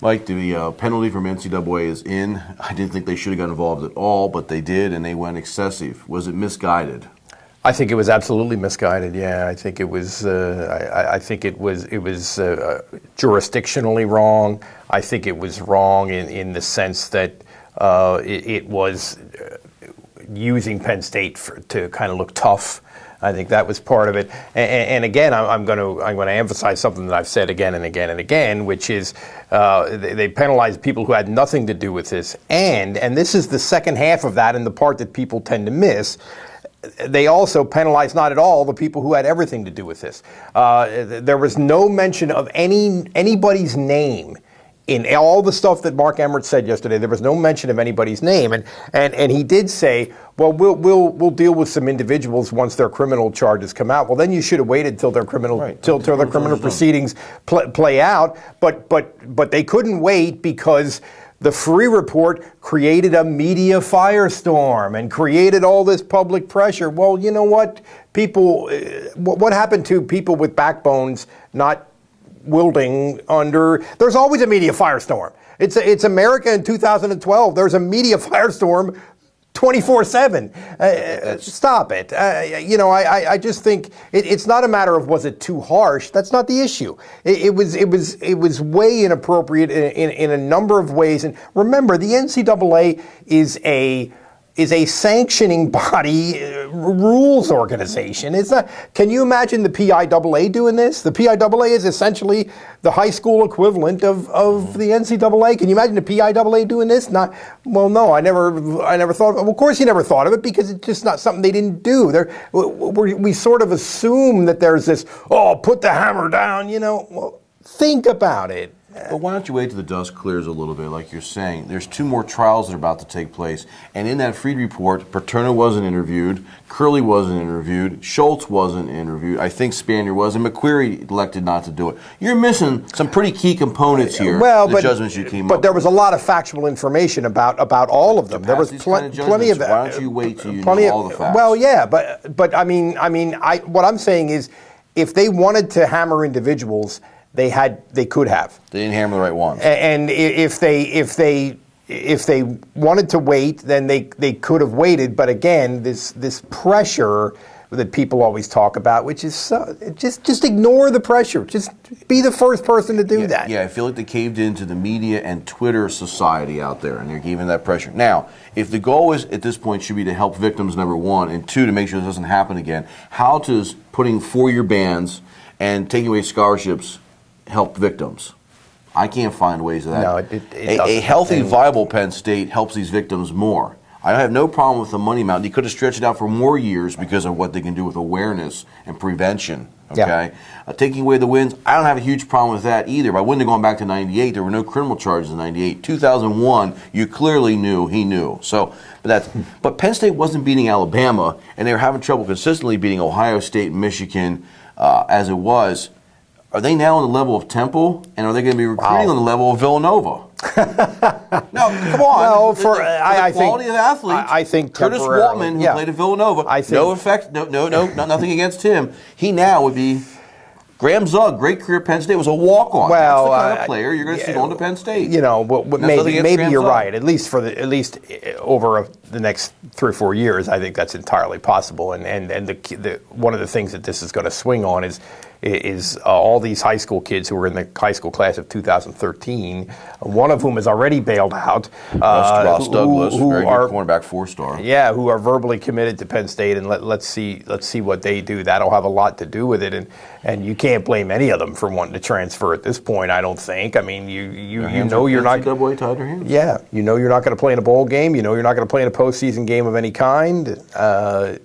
Mike, the penalty from NCAA is in. I didn't think they should have got involved at all, but they did, and they went excessive. Was it misguided? I think it was absolutely misguided. Yeah, I think it was. I think it was. It was jurisdictionally wrong. I think it was wrong in the sense that it was using Penn State to kind of look tough. I think that was part of it. And again, I'm going to emphasize something that I've said again and again and again, which is they penalized people who had nothing to do with this. And this is the second half of that, and the part that people tend to miss. They also penalized not at all the people who had everything to do with this. There was no mention of anybody's name in all the stuff that Mark Emmert said yesterday. There was no mention of anybody's name, and he did say, "Well, we'll deal with some individuals once their criminal charges come out." Well, then you should have waited till their criminal till their criminal proceedings play out. But they couldn't wait because the Free Report created a media firestorm and created all this public pressure. Well, you know what? People, what happened to people with backbones not wielding under? There's always a media firestorm. It's America in 2012. There's a media firestorm 24/7. Stop it. I just think it's not a matter of was it too harsh. That's not the issue. It was way inappropriate in a number of ways. And remember, the NCAA is a sanctioning body, rules organization. It's not. Can you imagine the PIAA doing this? The PIAA is essentially the high school equivalent of the NCAA. Can you imagine the PIAA doing this? Not. Well, no. I never thought. Of course, you never thought of it because it's just not something they didn't do. We sort of assume that there's this. Oh, put the hammer down. Well, think about it. But why don't you wait till the dust clears a little bit, like you're saying? There's 2 more trials that are about to take place. And in that Freed report, Paterno wasn't interviewed, Curley wasn't interviewed, Schultz wasn't interviewed, I think Spanier was, and McQuarrie elected not to do it. You're missing some pretty key components here, the judgments you came up with. But there was a lot of factual information about all of them. There was plenty of... Why don't you wait till you know all the facts? Well, yeah, but I mean, what I'm saying is if they wanted to hammer individuals, they could have. They didn't hammer the right ones. And if they wanted to wait, then they could have waited. But again, this pressure that people always talk about, which is just ignore the pressure. Just be the first person to do that. Yeah, I feel like they caved into the media and Twitter society out there, and they're giving that pressure. Now, if the goal is at this point should be to help victims, number 1, and 2, to make sure this doesn't happen again, how does putting 4-year bans and taking away scholarships help victims? I can't find ways of that. No, a healthy, viable Penn State helps these victims more. I have no problem with the money amount. You could have stretched it out for more years because of what they can do with awareness and prevention. Okay, taking away the wins, I don't have a huge problem with that either. But I wouldn't have gone back to '98. There were no criminal charges in '98. 2001, you clearly knew he knew. So, but Penn State wasn't beating Alabama, and they were having trouble consistently beating Ohio State, Michigan, as it was. Are they now on the level of Temple, and are they going to be recruiting on the level of Villanova? No, come on. Well, for the quality of athletes, I think Curtis Waltman, who played at Villanova, nothing against him. He now would be Graham Zug, great career at Penn State, was a walk-on. Well, that's the kind of player you're going to see going to Penn State. Maybe you're right. At least over the next 3 or 4 years, I think that's entirely possible. And the one of the things that this is going to swing on is all these high school kids who were in the high school class of 2013, one of whom is already bailed out. Ross Douglas, very good cornerback, 4-star. Yeah, who are verbally committed to Penn State, and let's see what they do. That'll have a lot to do with it, and you can't blame any of them for wanting to transfer at this point. I don't think. I mean, you know you're not. NCAA tied their hands. Yeah, you know you're not going to play in a bowl game. You know you're not going to play in a postseason game of any kind.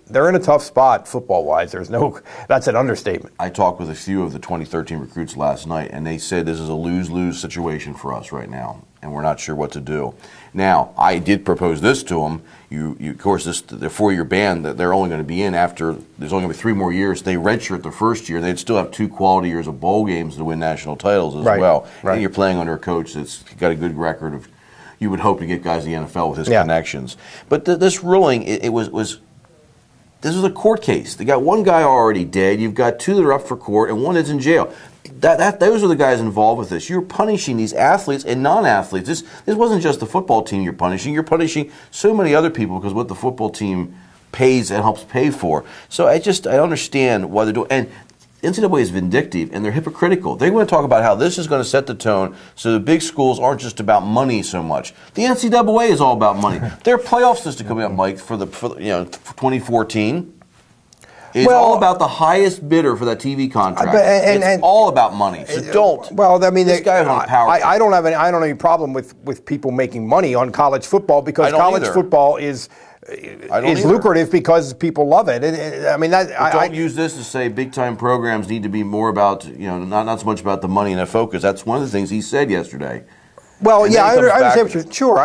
They're in a tough spot football-wise. That's an understatement. I talked with a few of the 2013 recruits last night, and they said this is a lose-lose situation for us right now, and we're not sure what to do. Now, I did propose this to them. Of course, the 4-year ban that they're only going to be in after there's only going to be 3 more years. They redshirt the first year. They'd still have 2 quality years of bowl games to win national titles as well. Right. And you're playing under a coach that's got a good record of. You would hope to get guys in the NFL with his connections. But this ruling, it was. This is a court case. They got 1 guy already dead. You've got 2 that are up for court, and 1 is in jail. those are the guys involved with this. You're punishing these athletes and non-athletes. This wasn't just the football team you're punishing. You're punishing so many other people because what the football team pays and helps pay for. So I understand why they're doing. And NCAA is vindictive and they're hypocritical. They want to talk about how this is going to set the tone so the big schools aren't just about money so much. The NCAA is all about money. Their playoff system coming up, Mike, for 2014. It's all about the highest bidder for that TV contract. It's all about money. So don't. Well, I mean, this guy is on power. I don't have any problem with people making money on college football because college football is lucrative because people love it. Don't use this to say big time programs need to be more about not so much about the money and the focus. That's one of the things he said yesterday. Well, yeah, I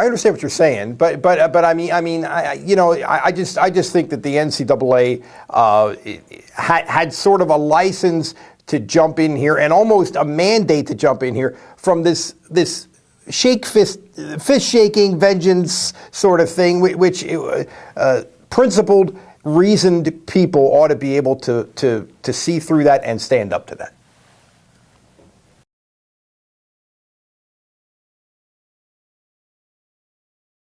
understand what you're saying, but I just think that the NCAA had sort of a license to jump in here and almost a mandate to jump in here from this fist shaking vengeance sort of thing, which principled, reasoned people ought to be able to see through that and stand up to that.